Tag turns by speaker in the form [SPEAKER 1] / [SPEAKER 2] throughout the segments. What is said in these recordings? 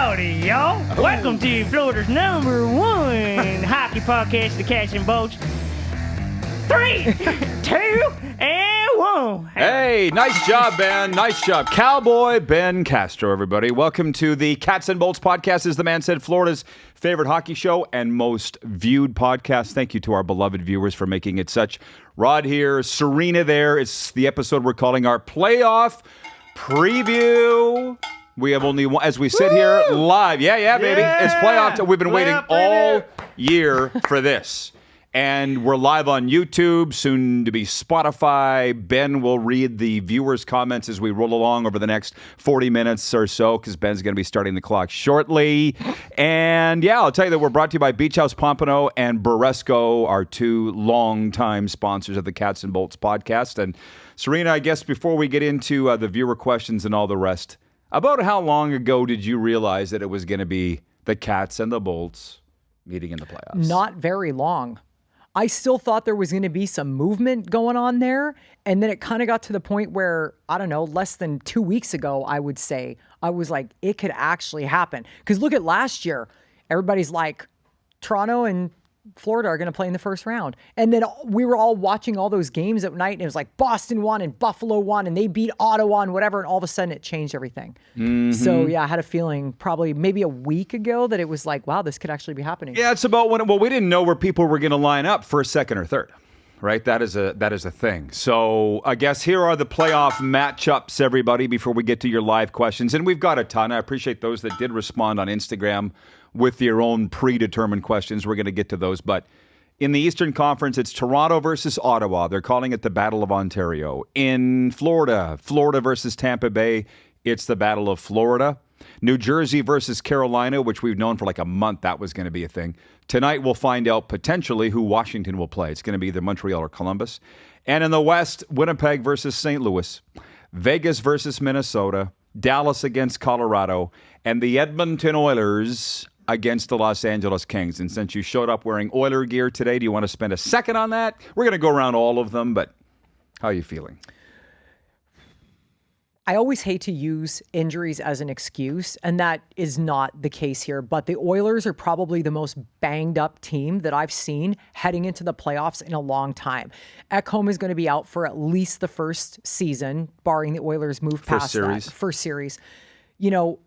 [SPEAKER 1] Howdy, y'all. Oh. Welcome to Florida's #1 hockey podcast, The Cats and Bolts. 3, 2, and 1.
[SPEAKER 2] Hey, nice job, Ben. Nice job. Cowboy Ben Castro, everybody. Welcome to the Cats and Bolts podcast. As the man said, Florida's favorite hockey show and most viewed podcast. Thank you to our beloved viewers for making it such. Rod here, Sarina there. It's the episode we're calling our playoff preview. We have only one, as we sit here live. Yeah, baby. It's playoff time. We've been waiting all year for this. And we're live on YouTube, soon to be Spotify. Ben will read the viewers' comments as we roll along over the next 40 minutes or so, because Ben's going to be starting the clock shortly. And yeah, I'll tell you that we're brought to you by Beach House Pompano and Boresco, our two longtime sponsors of the Cats and Bolts podcast. And Sarina, I guess before we get into the viewer questions and all the rest, about how long ago did you realize that it was going to be the Cats and the Bolts meeting in the playoffs?
[SPEAKER 3] Not very long. I still thought there was going to be some movement going on there. And then it kind of got to the point where, I don't know, less than 2 weeks ago, I would say, I was like, it could actually happen. Because look at last year. Everybody's like, Toronto and Florida are going to play in the first round. And then we were all watching all those games at night, and it was like Boston won and Buffalo won, and they beat Ottawa and whatever, and all of a sudden it changed everything. Mm-hmm. So yeah, I had a feeling probably maybe a week ago that it was like, wow, this could actually be happening.
[SPEAKER 2] Yeah, it's about when, well, we didn't know where people were going to line up for a second or third, right? That is a thing. So I guess here are the playoff matchups, everybody, before we get to your live questions. And we've got a ton. I appreciate those that did respond on Instagram with your own predetermined questions. We're going to get to those. But in the Eastern Conference, it's Toronto versus Ottawa. They're calling it the Battle of Ontario. In Florida, Florida versus Tampa Bay, it's the Battle of Florida. New Jersey versus Carolina, which we've known for like a month that was going to be a thing. Tonight, we'll find out potentially who Washington will play. It's going to be either Montreal or Columbus. And in the West, Winnipeg versus St. Louis. Vegas versus Minnesota. Dallas against Colorado. And the Edmonton Oilers against the Los Angeles Kings. And since you showed up wearing Oiler gear today, do you want to spend a second on that? We're going to go around all of them, but how are you feeling?
[SPEAKER 3] I always hate to use injuries as an excuse, and that is not the case here. But the Oilers are probably the most banged up team that I've seen heading into the playoffs in a long time. Ekholm is going to be out for at least the first season, barring the Oilers move past that. First series. You know,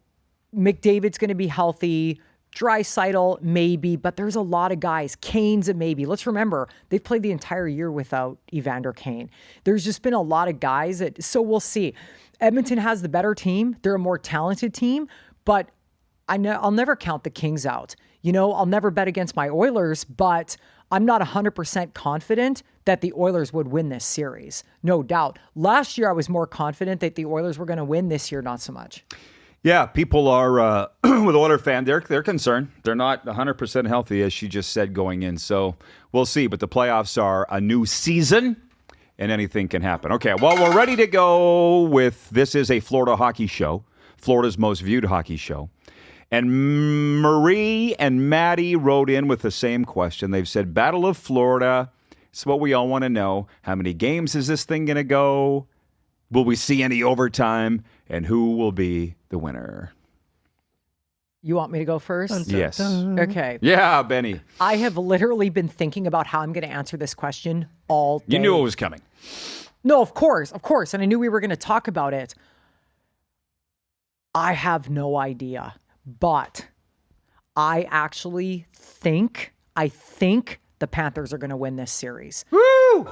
[SPEAKER 3] McDavid's going to be healthy. Draisaitl, maybe, but there's a lot of guys. Kane's a maybe. Let's remember, they've played the entire year without Evander Kane. There's just been a lot of guys so we'll see. Edmonton has the better team. They're a more talented team, but I'll never count the Kings out. You know, I'll never bet against my Oilers, but I'm not 100% confident that the Oilers would win this series. No doubt. Last year, I was more confident that the Oilers were going to win. This year, not so much.
[SPEAKER 2] Yeah, people are, with Oiler fan, they're concerned. They're not 100% healthy, as she just said, going in. So we'll see. But the playoffs are a new season, and anything can happen. Okay, well, we're ready to go with, this is a Florida hockey show, Florida's most viewed hockey show. And Marie and Maddie wrote in with the same question. They've said, Battle of Florida. It's what we all want to know. How many games is this thing going to go? Will we see any overtime? And who will be the winner?
[SPEAKER 3] You want me to go first?
[SPEAKER 2] Yes.
[SPEAKER 3] Okay.
[SPEAKER 2] Yeah, Benny.
[SPEAKER 3] I have literally been thinking about how I'm going to answer this question all day.
[SPEAKER 2] You knew it was coming.
[SPEAKER 3] No, of course. And I knew we were going to talk about it. I have no idea. But I actually think the Panthers are going to win this series.
[SPEAKER 2] Woo!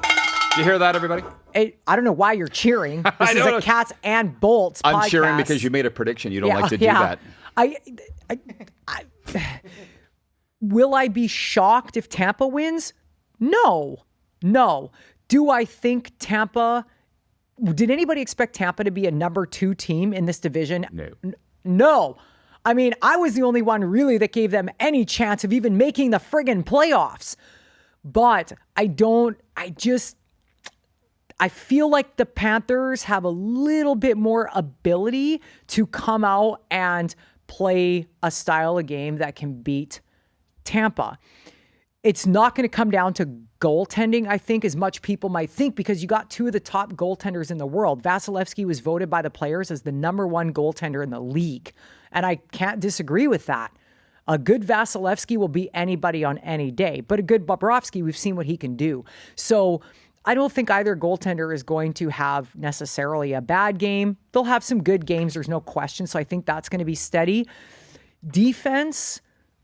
[SPEAKER 2] Did you hear that, everybody?
[SPEAKER 3] I don't know why you're cheering. This is a Cats and Bolts podcast.
[SPEAKER 2] I'm cheering because you made a prediction. You don't like to do that.
[SPEAKER 3] Will I be shocked if Tampa wins? No. Do I think Tampa... Did anybody expect Tampa to be a number 2 team in this division? No. I mean, I was the only one really that gave them any chance of even making the friggin' playoffs. But I feel like the Panthers have a little bit more ability to come out and play a style of game that can beat Tampa. It's not going to come down to goaltending, I think, as much people might think, because you got two of the top goaltenders in the world. Vasilevsky was voted by the players as the number one goaltender in the league. And I can't disagree with that. A good Vasilevsky will beat anybody on any day, but a good Bobrovsky, we've seen what he can do. So I don't think either goaltender is going to have necessarily a bad game. They'll have some good games, there's no question. So I think that's going to be steady. Defense,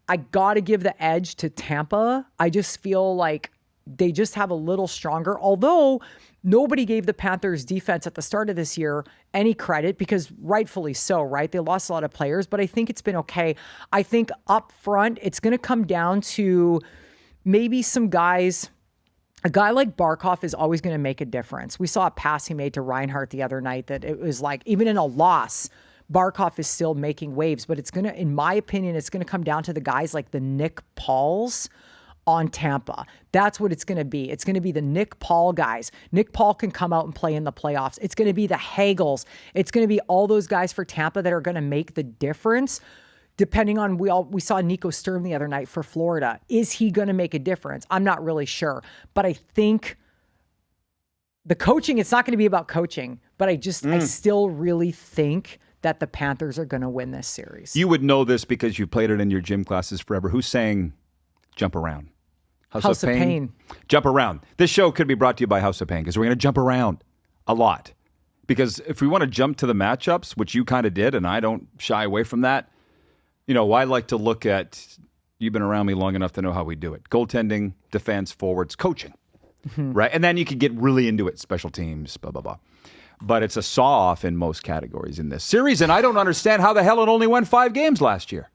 [SPEAKER 3] I got to give the edge to Tampa. I just feel like they just have a little stronger, although nobody gave the Panthers defense at the start of this year any credit, because rightfully so, right? They lost a lot of players, but I think it's been okay. I think up front, it's going to come down to maybe some guys. A guy like Barkov is always going to make a difference. We saw a pass he made to Reinhart the other night that it was like, even in a loss, Barkov is still making waves, but it's going to, in my opinion, it's going to come down to the guys like the Nick Pauls on Tampa. That's what it's going to be. It's going to be the Nick Paul guys. Nick Paul can come out and play in the playoffs. It's going to be the Hagels. It's going to be all those guys for Tampa that are going to make the difference. Depending on, we saw Nico Sturm the other night for Florida. Is he going to make a difference? I'm not really sure. But I think the coaching, it's not going to be about coaching, but I still really think that the Panthers are going to win this series.
[SPEAKER 2] You would know this because you played it in your gym classes forever. Who's saying jump around? House of Pain. Jump around. This show could be brought to you by House of Pain, because we're going to jump around a lot. Because if we want to jump to the matchups, which you kind of did, and I don't shy away from that, you know, I like to look at, you've been around me long enough to know how we do it. Goaltending, defense, forwards, coaching, right? And then you could get really into it, special teams, blah, blah, blah. But it's a saw-off in most categories in this series, and I don't understand how the hell it only went 5 games last year.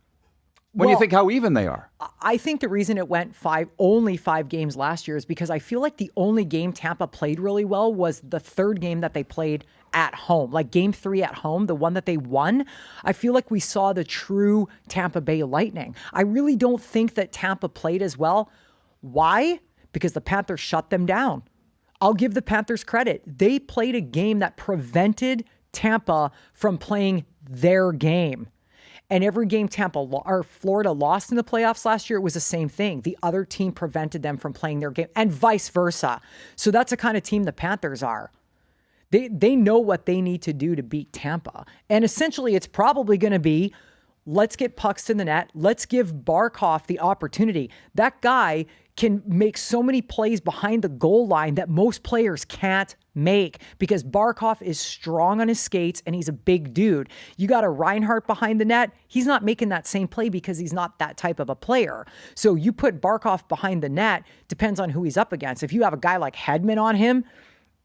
[SPEAKER 2] When you think how even they are.
[SPEAKER 3] I think the reason it went only 5 games last year is because I feel like the only game Tampa played really well was the third game that they played at home, like game 3 at home, the one that they won. I feel like we saw the true Tampa Bay Lightning. I really don't think that Tampa played as well. Why? Because the Panthers shut them down. I'll give the Panthers credit. They played a game that prevented Tampa from playing their game. And every game Florida lost in the playoffs last year, it was the same thing. The other team prevented them from playing their game, and vice versa. So that's the kind of team the Panthers are. They know what they need to do to beat Tampa. And essentially, it's probably going to be, let's get pucks to the net. Let's give Barkov the opportunity. That guy can make so many plays behind the goal line that most players can't make, because Barkov is strong on his skates and he's a big dude. You got a Reinhart behind the net. He's not making that same play because he's not that type of a player. So you put Barkov behind the net, depends on who he's up against. If you have a guy like Hedman on him,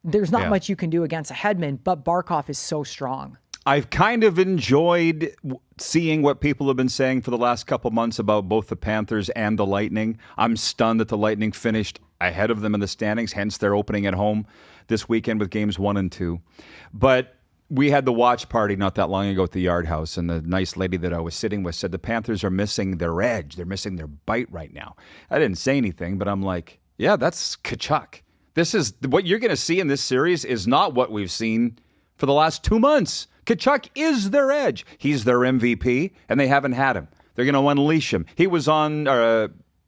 [SPEAKER 3] there's not much you can do against a Hedman, but Barkov is so strong.
[SPEAKER 2] I've kind of enjoyed seeing what people have been saying for the last couple months about both the Panthers and the Lightning. I'm stunned that the Lightning finished ahead of them in the standings, hence they're opening at home this weekend with games 1 and 2. But we had the watch party not that long ago at the Yard House, and the nice lady that I was sitting with said the Panthers are missing their edge. They're missing their bite right now. I didn't say anything, but I'm like, yeah, that's Tkachuk. This is what you're going to see in this series is not what we've seen for the last 2 months. Tkachuk is their edge. He's their MVP, and they haven't had him. They're going to unleash him. He was on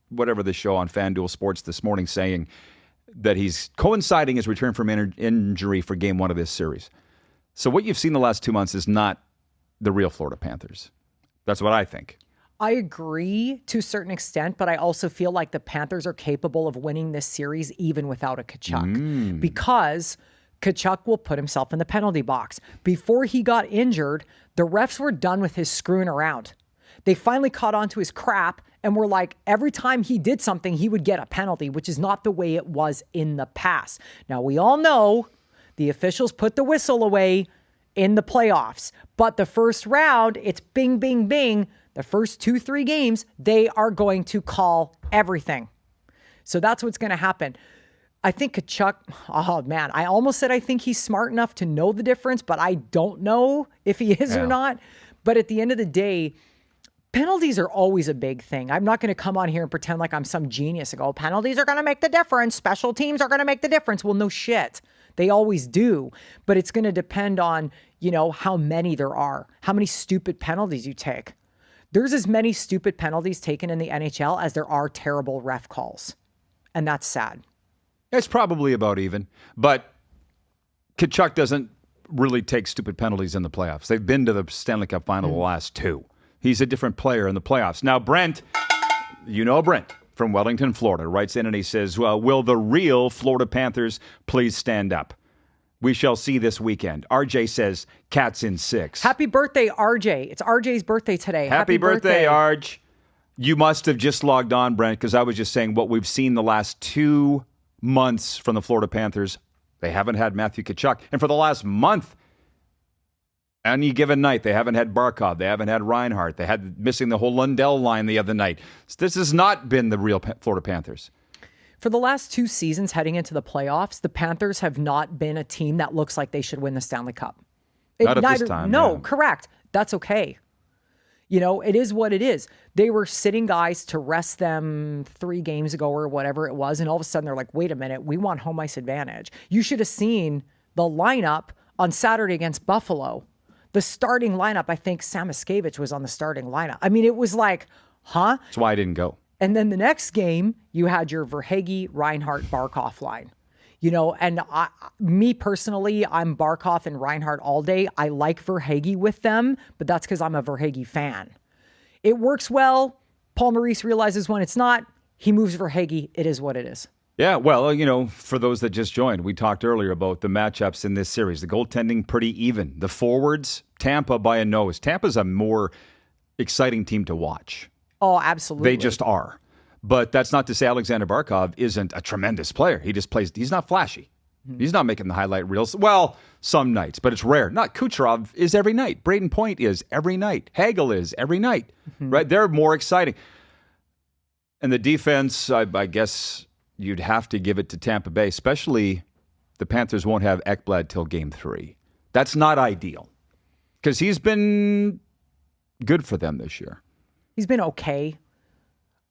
[SPEAKER 2] whatever the show on FanDuel Sports this morning saying that he's coinciding his return from injury for game 1 of this series. So what you've seen the last 2 months is not the real Florida Panthers. That's what I think.
[SPEAKER 3] I agree to a certain extent, but I also feel like the Panthers are capable of winning this series even without a Tkachuk, because Tkachuk will put himself in the penalty box. Before he got injured, the refs were done with his screwing around. They finally caught on to his crap and were like, every time he did something, he would get a penalty, which is not the way it was in the past. Now, we all know the officials put the whistle away in the playoffs, but the first round, it's bing, bing, bing. The first 2-3 games, they are going to call everything. So that's what's going to happen. I think Tkachuk, oh man, I almost said I think he's smart enough to know the difference, but I don't know if he is or not. But at the end of the day, penalties are always a big thing. I'm not going to come on here and pretend like I'm some genius and go, penalties are going to make the difference. Special teams are going to make the difference. Well, no shit. They always do. But it's going to depend on, how many there are, how many stupid penalties you take. There's as many stupid penalties taken in the NHL as there are terrible ref calls. And that's sad.
[SPEAKER 2] It's probably about even. But Tkachuk doesn't really take stupid penalties in the playoffs. They've been to the Stanley Cup final the last two. He's a different player in the playoffs. Now, Brent, Brent from Wellington, Florida, writes in and he says, well, will the real Florida Panthers please stand up? We shall see this weekend. RJ says, Cats in 6.
[SPEAKER 3] Happy birthday, RJ. It's RJ's birthday today.
[SPEAKER 2] Happy birthday, Arj. You must have just logged on, Brent, because I was just saying what we've seen the last 2 months from the Florida Panthers. They haven't had Matthew Tkachuk. And for the last month, any given night, they haven't had Barkov. They haven't had Reinhart. They had missing the whole Lundell line the other night. This has not been the real Florida Panthers.
[SPEAKER 3] For the last 2 seasons heading into the playoffs, the Panthers have not been a team that looks like they should win the Stanley Cup.
[SPEAKER 2] Not at this time.
[SPEAKER 3] No,
[SPEAKER 2] yeah.
[SPEAKER 3] Correct. That's okay. It is what it is. They were sitting guys to rest them 3 games ago or whatever it was. And all of a sudden they're like, wait a minute, we want home ice advantage. You should have seen the lineup on Saturday against Buffalo. The starting lineup, I think Sam Miskevich was on the starting lineup. I mean, it was like, huh?
[SPEAKER 2] That's why I didn't go.
[SPEAKER 3] And then the next game, you had your Verhaeghe, Reinhart, Barkov line. And me personally, I'm Barkov and Reinhart all day. I like Verhaeghe with them, but that's because I'm a Verhaeghe fan. It works well. Paul Maurice realizes when it's not, he moves Verhaeghe. It is what it is.
[SPEAKER 2] Yeah, well, for those that just joined, we talked earlier about the matchups in this series. The goaltending pretty even. The forwards, Tampa by a nose. Tampa's a more exciting team to watch.
[SPEAKER 3] Oh, absolutely.
[SPEAKER 2] They just are. But that's not to say Alexander Barkov isn't a tremendous player. He just plays, he's not flashy. He's not making the highlight reels. Well, some nights, but it's rare. Not Kucherov is every night. Braden Point is every night. Hagel is every night. Right? They're more exciting. And the defense, I guess you'd have to give it to Tampa Bay, especially the Panthers won't have Ekblad till game 3. That's not ideal because he's been good for them this year.
[SPEAKER 3] He's been okay.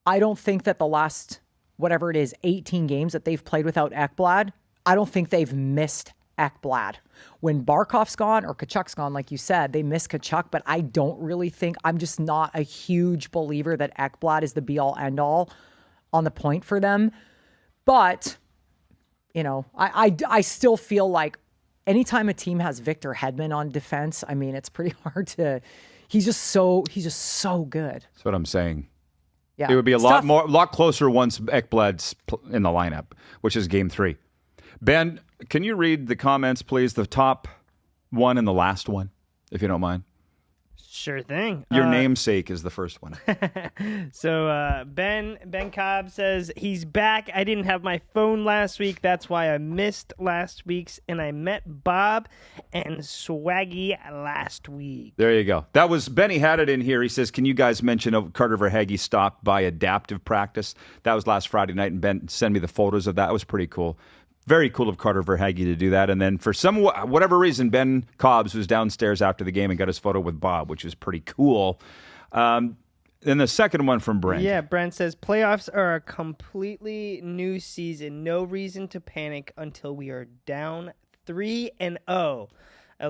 [SPEAKER 3] I don't think that the last, 18 games that they've played without Ekblad, I don't think they've missed Ekblad. When Barkov's gone or Tkachuk's gone, like you said, they miss Tkachuk, but I don't really think, I'm just not a huge believer that Ekblad is the be-all, end-all on the point for them. But, I still feel like anytime a team has Victor Hedman on defense, I mean, it's pretty hard to, he's just so good.
[SPEAKER 2] That's what I'm saying.
[SPEAKER 3] Yeah.
[SPEAKER 2] It would be a lot closer once Ekblad's in the lineup, which is game 3. Ben, can you read the comments, please? The top one and the last one, if you don't mind.
[SPEAKER 1] Sure thing.
[SPEAKER 2] Your namesake is the first one.
[SPEAKER 1] So Ben Cobb says he's back. I didn't have my phone last week. That's why I missed last week's. And I met Bob and Swaggy last week.
[SPEAKER 2] There you go. That was Benny had it in here. He says, can you guys mention a Carter Verhaeghe stopped by adaptive practice? That was last Friday night, and Ben sent me the photos of that. It was pretty cool. Very cool of Carter Verhaeghe to do that. And then for whatever reason, Ben Cobbs was downstairs after the game and got his photo with Bob, which is pretty cool. Then the second one from Brent.
[SPEAKER 1] Yeah, Brent says, playoffs are a completely new season. No reason to panic until we are down 3-0. A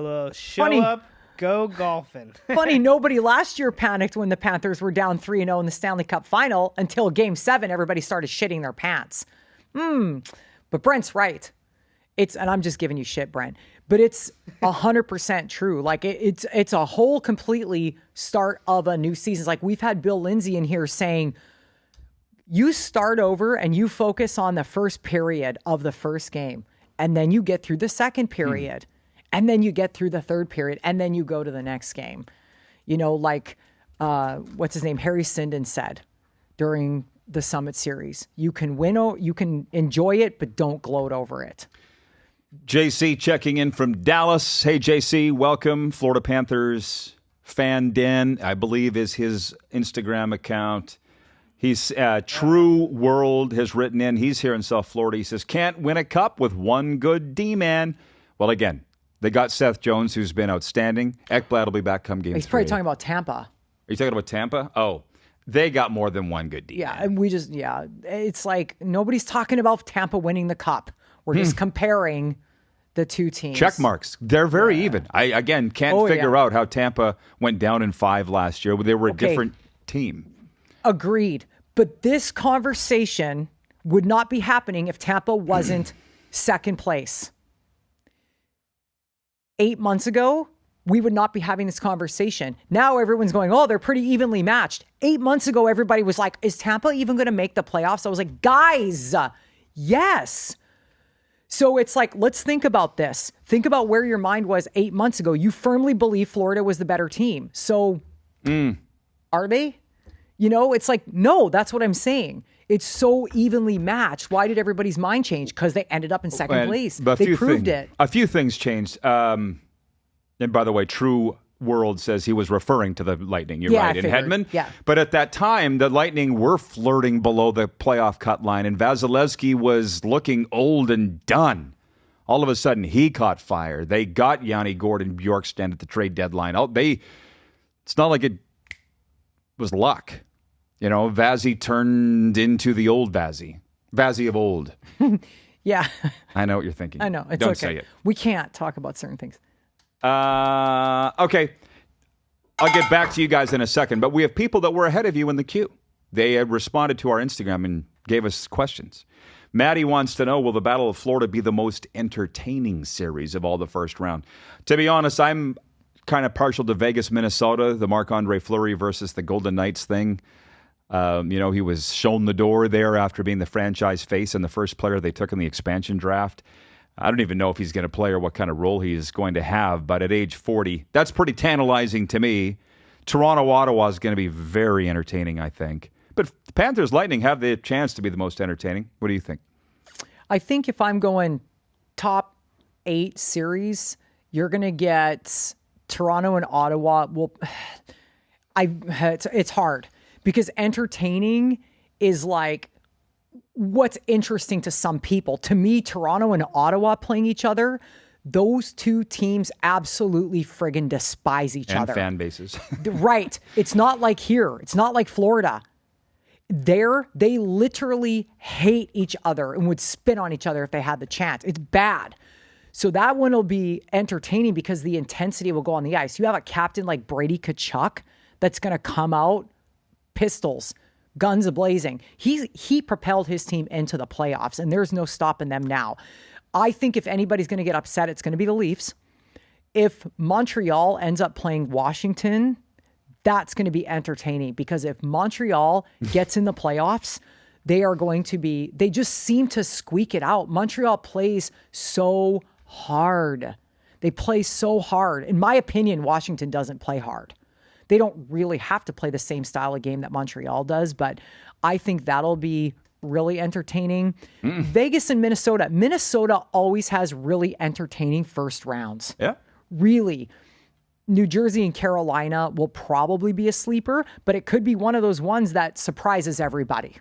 [SPEAKER 1] little show up, go golfing.
[SPEAKER 3] Funny, nobody last year panicked when the Panthers were down 3-0 in the Stanley Cup final until Game 7, everybody started shitting their pants. But Brent's right. And I'm just giving you shit, Brent. But it's 100% true. Like it's a whole completely start of a new season. It's like we've had Bill Lindsay in here saying, you start over and you focus on the first period of the first game. And then you get through the second period. And then you get through the third period. And then you go to the next game. What's his name? Harry Sinden said during the Summit Series. You can win, you can enjoy it, but don't gloat over it.
[SPEAKER 2] JC checking in from Dallas. Hey, JC, welcome. Florida Panthers Fan Den, I believe, is his Instagram account. He's True World has written in. He's here in South Florida. He says, can't win a cup with one good D-man. Well, again, they got Seth Jones, who's been outstanding. Ekblad will be back come game 3.
[SPEAKER 3] He's probably talking about Tampa.
[SPEAKER 2] Are you talking about Tampa? Oh, they got more than one good D-man.
[SPEAKER 3] Yeah, and it's like nobody's talking about Tampa winning the cup. We're just comparing the two teams.
[SPEAKER 2] Check marks. They're very even. I, again, can't figure out how Tampa went down in 5 last year. They were different. team.
[SPEAKER 3] Agreed. But this conversation would not be happening if Tampa wasn't second place. 8 months ago, we would not be having this conversation. Now everyone's going, oh, they're pretty evenly matched. 8 months ago, everybody was like, is Tampa even going to make the playoffs? I was like, guys, yes. So it's like, let's think about this. Think about where your mind was 8 months ago. You firmly believe Florida was the better team. So are they? You know, it's like, no, that's what I'm saying. It's so evenly matched. Why did everybody's mind change? Because they ended up in second place. They proved it.
[SPEAKER 2] A few things changed. And by the way, True World says he was referring to the Lightning. You're right, in Hedman.
[SPEAKER 3] Yeah.
[SPEAKER 2] But at that time, the Lightning were flirting below the playoff cut line, and Vasilevsky was looking old and done. All of a sudden, he caught fire. They got Yanni Gordon Bjorkstrand at the trade deadline. It's not like it was luck. You know, Vazzy turned into the old Vazzy. Vazzy of old.
[SPEAKER 3] Yeah.
[SPEAKER 2] I know what you're thinking.
[SPEAKER 3] I know. It's
[SPEAKER 2] Don't
[SPEAKER 3] okay.
[SPEAKER 2] say it.
[SPEAKER 3] We can't talk about certain things.
[SPEAKER 2] Okay. I'll get back to you guys in a second, but we have people that were ahead of you in the queue. They had responded to our Instagram and gave us questions. Maddie wants to know, will the Battle of Florida be the most entertaining series of all the first round? To be honest, I'm kind of partial to Vegas, Minnesota, the Marc-Andre Fleury versus the Golden Knights thing. He was shown the door there after being the franchise face and the first player they took in the expansion draft. I don't even know if he's going to play or what kind of role he's going to have, but at age 40, that's pretty tantalizing to me. Toronto-Ottawa is going to be very entertaining, I think. But the Panthers Lightning have the chance to be the most entertaining. What do you think?
[SPEAKER 3] I think if I'm going top 8 series, you're going to get Toronto and Ottawa. Well, it's hard because entertaining is like what's interesting to some people. To me, Toronto and Ottawa playing each other, those two teams absolutely friggin' despise each other.
[SPEAKER 2] And fan bases.
[SPEAKER 3] Right. It's not like here. It's not like Florida. They literally hate each other and would spit on each other if they had the chance. It's bad. So that one will be entertaining because the intensity will go on the ice. You have a captain like Brady Tkachuk that's going to come out pistols, guns a-blazing. He propelled his team into the playoffs, and there's no stopping them now. I think if anybody's going to get upset, it's going to be the Leafs. If Montreal ends up playing Washington, that's going to be entertaining because if Montreal gets in the playoffs, they just seem to squeak it out. Montreal plays so hard. They play so hard. In my opinion, Washington doesn't play hard. They don't really have to play the same style of game that Montreal does, but I think that'll be really entertaining. Vegas and Minnesota. Minnesota always has really entertaining first rounds.
[SPEAKER 2] Yeah.
[SPEAKER 3] Really. New Jersey and Carolina will probably be a sleeper, but it could be one of those ones that surprises everybody.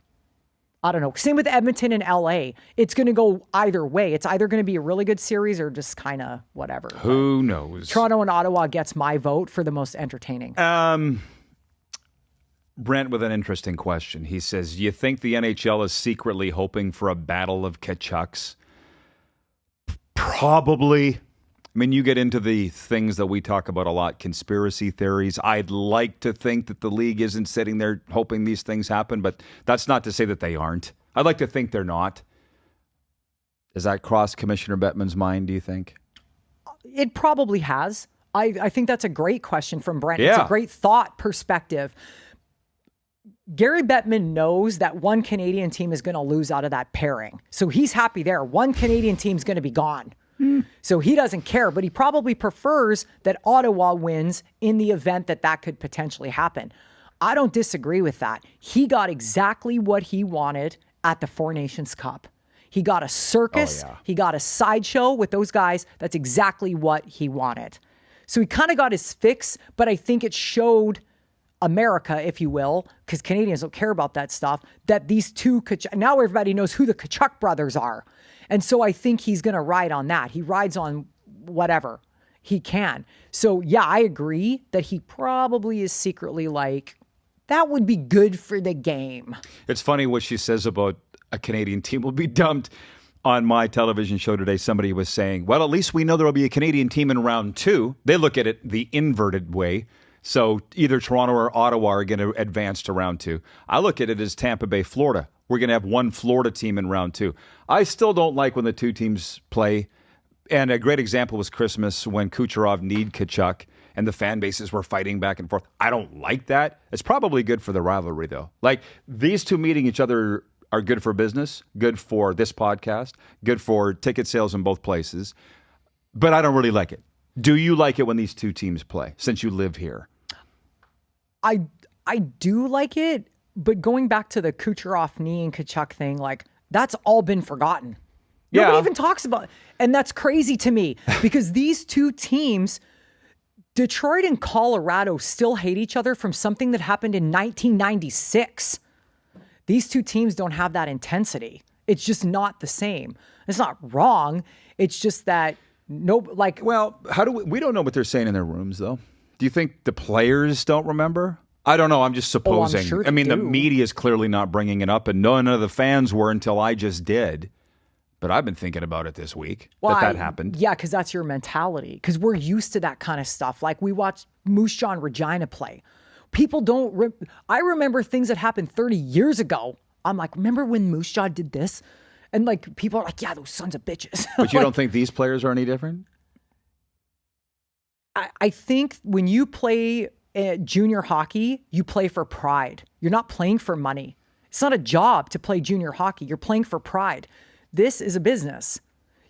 [SPEAKER 3] I don't know. Same with Edmonton and LA. It's going to go either way. It's either going to be a really good series or just kind of whatever.
[SPEAKER 2] Who knows?
[SPEAKER 3] Toronto and Ottawa gets my vote for the most entertaining.
[SPEAKER 2] Brent with an interesting question. He says, you think the NHL is secretly hoping for a battle of Tkachuks? Probably. I mean, you get into the things that we talk about a lot, conspiracy theories. I'd like to think that the league isn't sitting there hoping these things happen, but that's not to say that they aren't. I'd like to think they're not. Does that cross Commissioner Bettman's mind, do you think?
[SPEAKER 3] It probably has. I think that's a great question from Brent.
[SPEAKER 2] Yeah.
[SPEAKER 3] It's a great thought perspective. Gary Bettman knows that one Canadian team is going to lose out of that pairing. So he's happy there. One Canadian team's going to be gone. So he doesn't care, but he probably prefers that Ottawa wins in the event that could potentially happen. I don't disagree with that. He got exactly what he wanted at the Four Nations Cup. He got a circus.
[SPEAKER 2] Oh, yeah.
[SPEAKER 3] He got a sideshow with those guys. That's exactly what he wanted. So he kind of got his fix, but I think it showed America, if you will, because Canadians don't care about that stuff, that these two, now everybody knows who the Tkachuk brothers are. And so I think he's going to ride on that. He rides on whatever he can. So yeah, I agree that he probably is secretly like, that would be good for the game.
[SPEAKER 2] It's funny what she says about a Canadian team will be dumped. On my television show today, somebody was saying, well, at least we know there will be a Canadian team in round 2. They look at it the inverted way. So either Toronto or Ottawa are going to advance to round 2. I look at it as Tampa Bay, Florida. We're going to have one Florida team in round 2. I still don't like when the two teams play. And a great example was Christmas when Kucherov kneed Tkachuk and the fan bases were fighting back and forth. I don't like that. It's probably good for the rivalry, though. Like, these two meeting each other are good for business, good for this podcast, good for ticket sales in both places. But I don't really like it. Do you like it when these two teams play, since you live here?
[SPEAKER 3] I do like it, but going back to the Kucherov knee and Tkachuk thing, like, that's all been forgotten. Nobody even talks about it. And that's crazy to me because these two teams, Detroit and Colorado, still hate each other from something that happened in 1996. These two teams don't have that intensity. It's just not the same. It's not wrong. It's just that
[SPEAKER 2] Well, how do we don't know what they're saying in their rooms, though. Do you think the players don't remember? I don't know. I'm just supposing.
[SPEAKER 3] I'm sure
[SPEAKER 2] I mean,
[SPEAKER 3] they
[SPEAKER 2] the
[SPEAKER 3] do.
[SPEAKER 2] media is clearly not bringing it up, and none of the fans were until I just did. But I've been thinking about it this week that happened.
[SPEAKER 3] Yeah, because that's your mentality. Because we're used to that kind of stuff. Like, we watched Moose Jaw and Regina play. People don't. I remember things that happened 30 years ago. I'm like, remember when Moose Jaw did this? And like, people are like, yeah, those sons of bitches.
[SPEAKER 2] But you don't think these players are any different?
[SPEAKER 3] I think when you play junior hockey, you play for pride. You're not playing for money. It's not a job to play junior hockey. You're playing for pride. This is a business.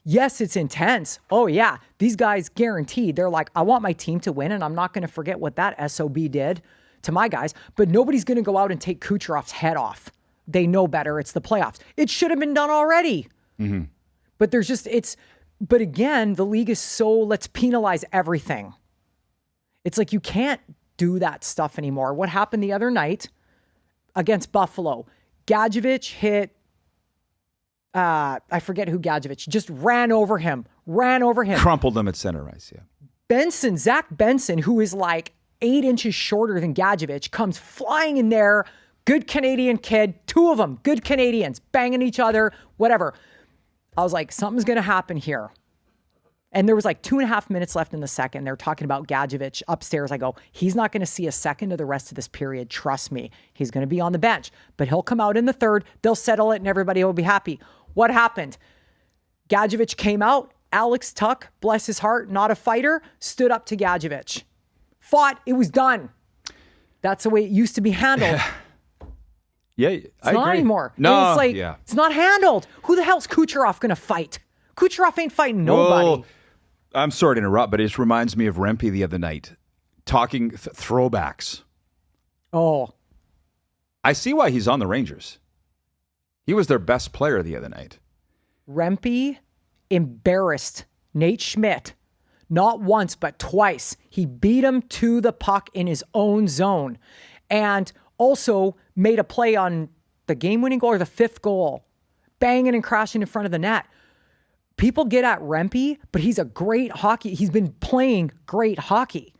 [SPEAKER 3] Yes, it's intense. Oh, yeah. These guys guaranteed. They're like, I want my team to win, and I'm not going to forget what that SOB did to my guys. But nobody's going to go out and take Kucherov's head off. They know better. It's the playoffs. It should have been done already. Mm-hmm. But but again, the league is so, let's penalize everything. It's like, you can't do that stuff anymore. What happened the other night against Buffalo? Gadjevich hit, I forget who Gadjevich, just ran over him.
[SPEAKER 2] Crumpled him at center ice, yeah.
[SPEAKER 3] Zach Benson, who is like 8 inches shorter than Gadjevich, comes flying in there. Good Canadian kid, 2 of them, good Canadians, banging each other, whatever. I was like, something's going to happen here. And there was like 2.5 minutes left in the second. They're talking about Gadjevich upstairs. I go, he's not going to see a second of the rest of this period. Trust me. He's going to be on the bench. But he'll come out in the third. They'll settle it and everybody will be happy. What happened? Gadjevich came out. Alex Tuck, bless his heart, not a fighter, stood up to Gadjevich. Fought. It was done. That's the way it used to be handled.
[SPEAKER 2] Yeah,
[SPEAKER 3] It's not anymore.
[SPEAKER 2] No,
[SPEAKER 3] It's like, It's not handled. Who the hell's Kucherov going to fight? Kucherov ain't fighting nobody.
[SPEAKER 2] Well, I'm sorry to interrupt, but it just reminds me of Rempe the other night, talking throwbacks.
[SPEAKER 3] Oh.
[SPEAKER 2] I see why he's on the Rangers. He was their best player the other night.
[SPEAKER 3] Rempe embarrassed Nate Schmidt. Not once, but twice. He beat him to the puck in his own zone. And also made a play on the game-winning goal or the 5th goal. Banging and crashing in front of the net. People get at Rempe, but he's a great hockey. He's been playing great hockey.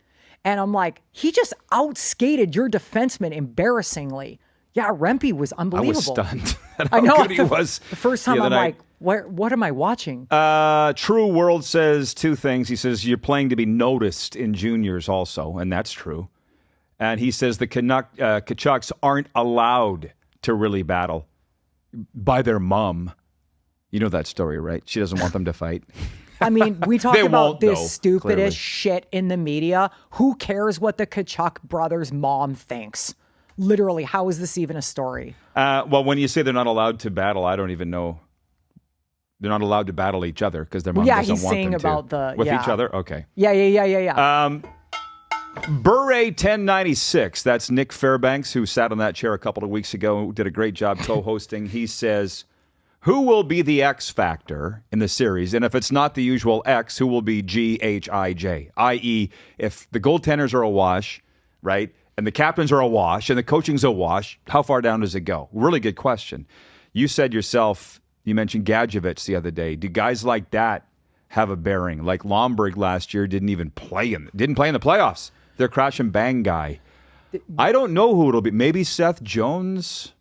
[SPEAKER 3] And I'm like, he just outskated your defenseman embarrassingly. Yeah, Rempe was unbelievable.
[SPEAKER 2] I was stunned at
[SPEAKER 3] I
[SPEAKER 2] how
[SPEAKER 3] know,
[SPEAKER 2] good he was.
[SPEAKER 3] The first time I'm like, what am I watching?
[SPEAKER 2] True World says 2 things. He says, you're playing to be noticed in juniors also, and that's true. And he says the Tkachuks aren't allowed to really battle by their mom. You know that story, right? She doesn't want them to fight.
[SPEAKER 3] I mean, we talk about this
[SPEAKER 2] though,
[SPEAKER 3] stupidest
[SPEAKER 2] clearly.
[SPEAKER 3] shit in the media. Who cares what the Tkachuk brothers' mom thinks? Literally, how is this even a story?
[SPEAKER 2] Well, when you say they're not allowed to battle, I don't even know. They're not allowed to battle each other because their mom doesn't want them to.
[SPEAKER 3] Yeah, he's saying about
[SPEAKER 2] with each other? Okay.
[SPEAKER 3] Yeah.
[SPEAKER 2] Bure 1096, that's Nick Fairbanks, who sat on that chair a couple of weeks ago, did a great job co-hosting. He says, who will be the X factor in the series? And if it's not the usual X, who will be GHIJ? I.e., if the goaltenders are a wash, right, and the captains are a wash, and the coaching's a wash, how far down does it go? Really good question. You said yourself, you mentioned Gadjevich the other day. Do guys like that have a bearing? Like Lomberg last year didn't play in the playoffs. They're crash and bang guy. I don't know who it'll be. Maybe Seth Jones.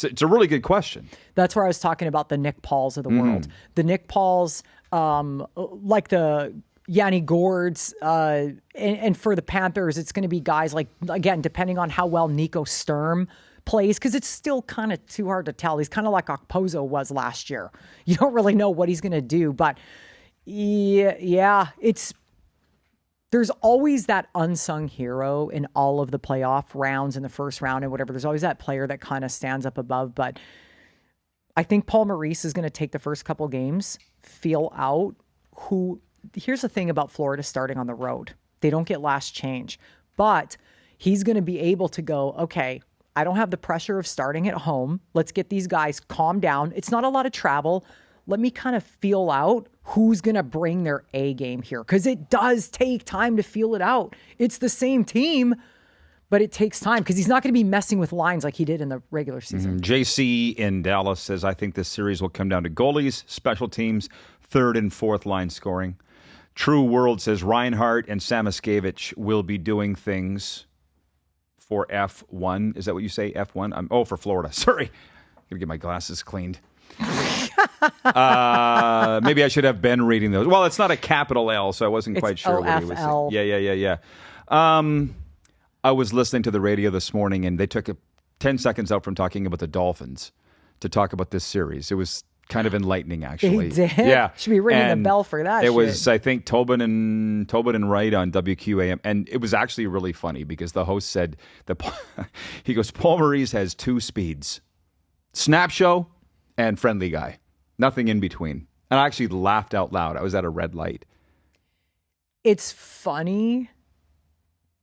[SPEAKER 2] It's a really good question.
[SPEAKER 3] That's where I was talking about the Nick Pauls of the world. The Nick Pauls, like the Yanni Gourds, and for the Panthers, it's going to be guys like, again, depending on how well Nico Sturm plays, because it's still kind of too hard to tell. He's kind of like Okposo was last year. You don't really know what he's going to do, but yeah, there's always that unsung hero in all of the playoff rounds in the first round and whatever. There's always that player that kind of stands up above, but I think Paul Maurice is going to take the first couple games, feel out who. Here's the thing about Florida starting on the road. They don't get last change, but he's going to be able to go, okay, I don't have the pressure of starting at home. Let's get these guys calmed down. It's not a lot of travel. Let me kind of feel out who's going to bring their A game here, because it does take time to feel it out. It's the same team, but it takes time because he's not going to be messing with lines like he did in the regular season.
[SPEAKER 2] JC in Dallas says, I think this series will come down to goalies, special teams, third and fourth line scoring. True World says Reinhardt and Samoskevich will be doing things for F1. Is that what you say, F1? For Florida. Sorry. I'm going to get my glasses cleaned. Maybe I should have been reading those. Well, it's not a capital L, so I wasn't quite sure what he was saying. Yeah. I was listening to the radio this morning, and they took 10 seconds out from talking about the Dolphins to talk about this series. It was kind of enlightening, actually.
[SPEAKER 3] He did?
[SPEAKER 2] Yeah.
[SPEAKER 3] Should be ringing the bell for that.
[SPEAKER 2] It was, I think, Tobin and Wright on WQAM. And it was actually really funny because the host said, he goes, Paul Maurice has two speeds, snap show and friendly guy. Nothing in between. And I actually laughed out loud. I was at a red light.
[SPEAKER 3] It's funny,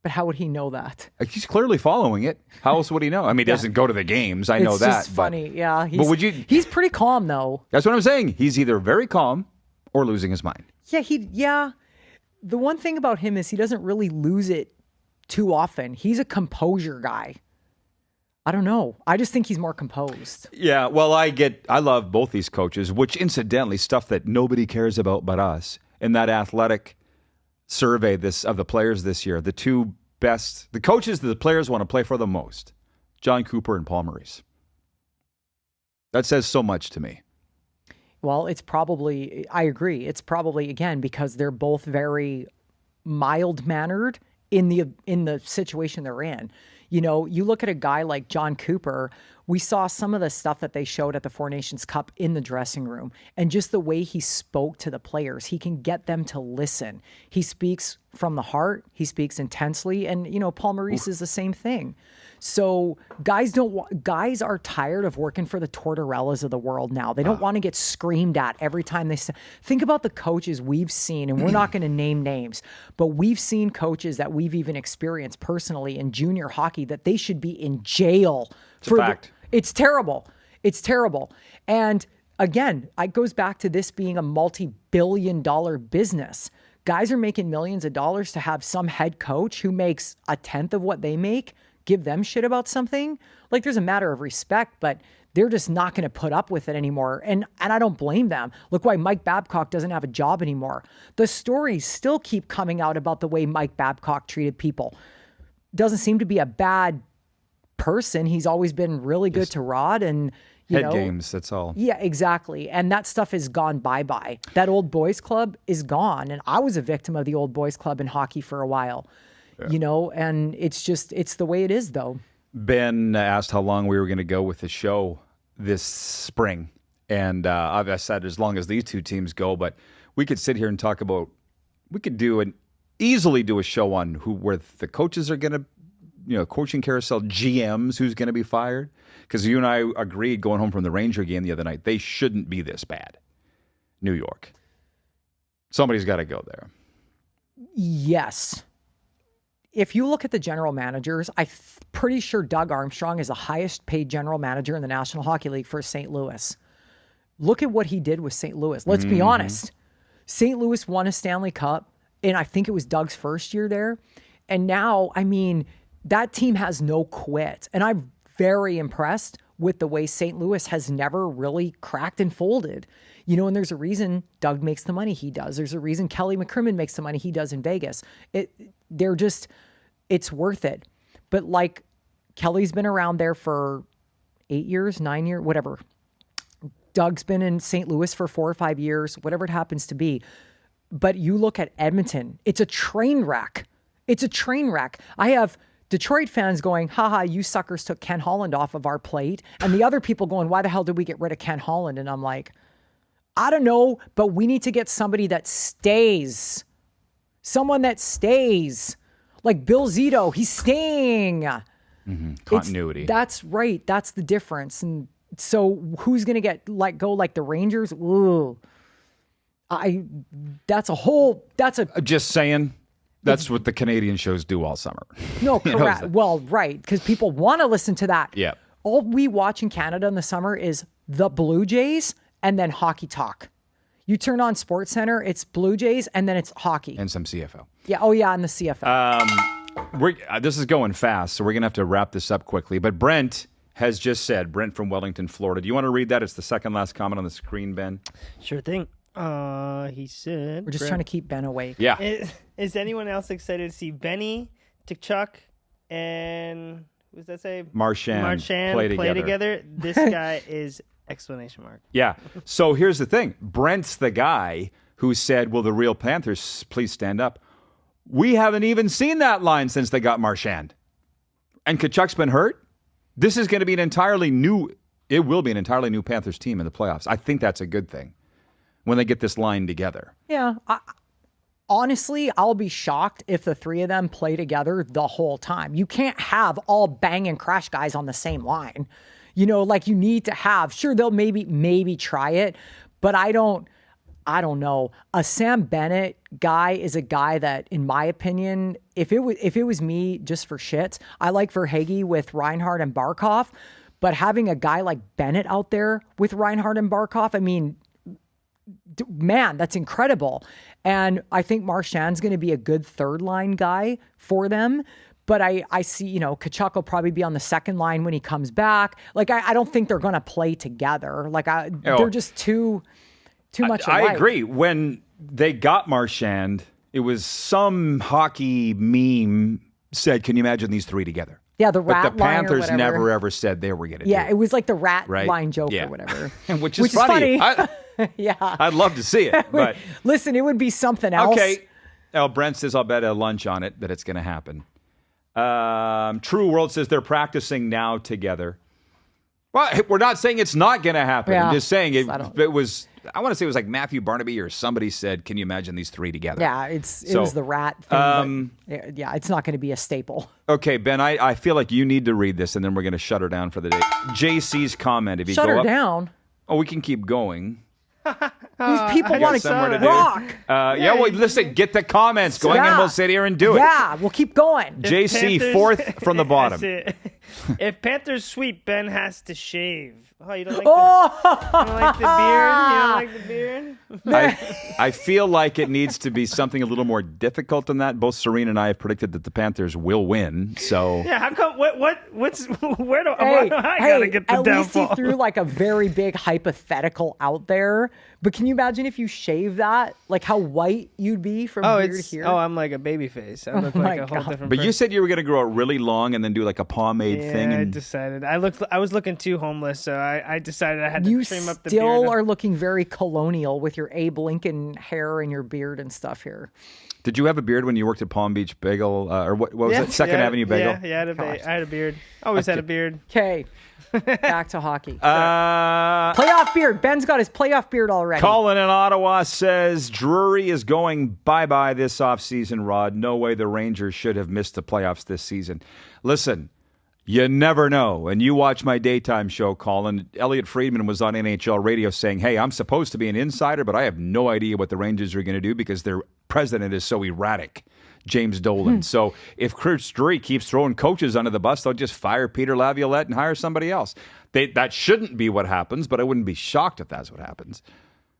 [SPEAKER 3] but how would he know that?
[SPEAKER 2] He's clearly following it. How else would he know? I mean, he doesn't go to the games. I know that.
[SPEAKER 3] It's just funny. Yeah.
[SPEAKER 2] He's
[SPEAKER 3] pretty calm, though.
[SPEAKER 2] That's what I'm saying. He's either very calm or losing his mind.
[SPEAKER 3] Yeah. The one thing about him is he doesn't really lose it too often. He's a composure guy. I don't know. I just think he's more composed.
[SPEAKER 2] Yeah, well, I love both these coaches, which incidentally, stuff that nobody cares about but us. In that athletic survey of the players this year, the two best, the coaches that the players want to play for the most, John Cooper and Paul Maurice. That says so much to me.
[SPEAKER 3] Well, I agree. It's probably, again, because they're both very mild-mannered in the situation they're in. You know, you look at a guy like John Cooper, we saw some of the stuff that they showed at the Four Nations Cup in the dressing room, and just the way he spoke to the players, he can get them to listen. He speaks from the heart. He speaks intensely. And, you know, Paul Maurice is the same thing. So guys are tired of working for the Tortorellas of the world now. They don't want to get screamed at every time they think about the coaches we've seen, and we're not going to name names, but we've seen coaches that we've even experienced personally in junior hockey that they should be in jail.
[SPEAKER 2] It's a fact.
[SPEAKER 3] It's terrible. It's terrible. And again, it goes back to this being a multi-billion-dollar business. Guys are making millions of dollars to have some head coach who makes a tenth of what they make give them shit about something. Like, there's a matter of respect, but they're just not going to put up with it anymore. And I don't blame them. Look why Mike Babcock doesn't have a job anymore. The stories still keep coming out about the way Mike Babcock treated people. Doesn't seem to be a bad person. He's always been really good to Rod, and
[SPEAKER 2] head games, that's all.
[SPEAKER 3] Yeah, exactly. And that stuff has gone bye-bye. That old boys club is gone. And I was a victim of the old boys club in hockey for a while. Yeah. And it's the way it is, though.
[SPEAKER 2] Ben asked how long we were going to go with the show this spring. And I said as long as these two teams go, but we could sit here and talk about, we could easily do a show on where the coaches are going to, coaching carousel, GMs, who's going to be fired. Because you and I agreed going home from the Ranger game the other night, they shouldn't be this bad. New York. Somebody's got to go there.
[SPEAKER 3] Yes. If you look at the general managers, I'm pretty sure Doug Armstrong is the highest paid general manager in the National Hockey League for St. Louis. Look at what he did with St. Louis. Let's be honest. St. Louis won a Stanley Cup, and I think it was Doug's first year there. And now, that team has no quit. And I'm very impressed with the way St. Louis has never really cracked and folded. And there's a reason Doug makes the money he does. There's a reason Kelly McCrimmon makes the money he does in Vegas. It's worth it. But like, Kelly's been around there for 8 years, 9 years, whatever. Doug's been in St. Louis for 4 or 5 years, whatever it happens to be. But you look at Edmonton, it's a train wreck. It's a train wreck. I have Detroit fans going, haha, you suckers took Ken Holland off of our plate. And the other people going, why the hell did we get rid of Ken Holland? And I'm like, I don't know, but we need to get somebody that stays. Someone that stays. Like Bill Zito, he's staying.
[SPEAKER 2] Mm-hmm. Continuity.
[SPEAKER 3] That's right. That's the difference. And so who's going to get let go like the Rangers? Ooh. That's a
[SPEAKER 2] Just saying. That's what the Canadian shows do all summer.
[SPEAKER 3] No, correct. Well, right. Because people want to listen to that.
[SPEAKER 2] Yeah.
[SPEAKER 3] All we watch in Canada in the summer is the Blue Jays and then hockey talk. You turn on SportsCenter, it's Blue Jays, and then it's hockey.
[SPEAKER 2] And some CFL.
[SPEAKER 3] Yeah. Oh, yeah. And the CFL.
[SPEAKER 2] This is going fast, so we're going to have to wrap this up quickly. But Brent has just said, Brent from Wellington, Florida. Do you want to read that? It's the second last comment on the screen, Ben.
[SPEAKER 1] Sure thing. He said...
[SPEAKER 3] We're just trying to keep Ben awake.
[SPEAKER 2] Yeah.
[SPEAKER 1] Is anyone else excited to see Benny, Tkachuk, and... What does that say?
[SPEAKER 2] Marchand play
[SPEAKER 1] together? This guy is... Exclamation mark.
[SPEAKER 2] Yeah. So here's the thing. Brent's the guy who said, will the real Panthers please stand up? We haven't even seen that line since they got Marchand. And Tkachuk's been hurt. This is going to be it will be an entirely new Panthers team in the playoffs. I think that's a good thing when they get this line together.
[SPEAKER 3] Yeah. Honestly, I'll be shocked if the three of them play together the whole time. You can't have all bang and crash guys on the same line. You know, like you need to have, sure, they'll maybe try it, but I don't know. A Sam Bennett guy is a guy that, in my opinion, if it was me just for shits, I like Verhaeghe with Reinhart and Barkov, but having a guy like Bennett out there with Reinhart and Barkov, I mean, man, that's incredible. And I think Marchand's going to be a good third line guy for them. But I see, Tkachuk will probably be on the second line when he comes back. Like, I don't think they're going to play together. Like, they're just too much alike.
[SPEAKER 2] I agree. When they got Marchand, it was some hockey meme said, can you imagine these three together?
[SPEAKER 3] Yeah, the rat line.
[SPEAKER 2] But the Panthers never, ever said they were going to do it.
[SPEAKER 3] Yeah, it was like the rat line joke or whatever.
[SPEAKER 2] Which is funny.
[SPEAKER 3] Yeah.
[SPEAKER 2] I'd love to see it. But
[SPEAKER 3] listen, it would be something else.
[SPEAKER 2] Okay. Brent says, I'll bet a lunch on it that it's going to happen. True World says they're practicing now together. Well, we're not saying it's not going to happen.
[SPEAKER 3] Yeah,
[SPEAKER 2] I'm just saying it was, I want to say it was like Matthew Barnaby or somebody said, can you imagine these three together?
[SPEAKER 3] Yeah, it was the rat thing. It's not going to be a staple.
[SPEAKER 2] Okay, Ben, I feel like you need to read this and then we're going to shut her down for the day. JC's comment. If you
[SPEAKER 3] shut
[SPEAKER 2] go
[SPEAKER 3] her
[SPEAKER 2] up,
[SPEAKER 3] down?
[SPEAKER 2] Oh, we can keep going.
[SPEAKER 3] These people want to rock.
[SPEAKER 2] Listen, get the comments going and we'll sit here and do it.
[SPEAKER 3] Yeah, we'll keep going.
[SPEAKER 2] JC, fourth from the bottom.
[SPEAKER 1] If Panthers sweep, Ben has to shave. Oh, you don't like the beard? You don't like the beard?
[SPEAKER 2] I feel like it needs to be something a little more difficult than that. Both Sarina and I have predicted that the Panthers will win. So
[SPEAKER 1] yeah, how come? Where do I gotta get the
[SPEAKER 3] at
[SPEAKER 1] downfall?
[SPEAKER 3] least he threw like a very big hypothetical out there. But can you imagine if you shave that, like how white you'd be from here to here?
[SPEAKER 1] Oh, I'm like a baby face. I look like a whole different
[SPEAKER 2] But
[SPEAKER 1] person.
[SPEAKER 2] you said you were going to grow it really long and then do like a pomade thing.
[SPEAKER 1] I decided. I was looking too homeless, so I decided I had to trim up the beard.
[SPEAKER 3] You still are looking very colonial with your Abe Lincoln hair and your beard and stuff here.
[SPEAKER 2] Did you have a beard when you worked at Palm Beach Bagel? Or what was it? Second Avenue Bagel?
[SPEAKER 1] Yeah, I had a beard. Always had a beard.
[SPEAKER 3] Okay. Back to hockey. Playoff beard. Ben's got his playoff beard already.
[SPEAKER 2] Colin in Ottawa says, Drury is going bye-bye this offseason, Rod. No way the Rangers should have missed the playoffs this season. Listen, you never know. And you watch my daytime show, Colin. Elliot Friedman was on NHL radio saying, hey, I'm supposed to be an insider, but I have no idea what the Rangers are going to do because their president is so erratic. James Dolan. So if Chris Drury keeps throwing coaches under the bus, they'll just fire Peter Laviolette and hire somebody else. That shouldn't be what happens, but I wouldn't be shocked if that's what happens.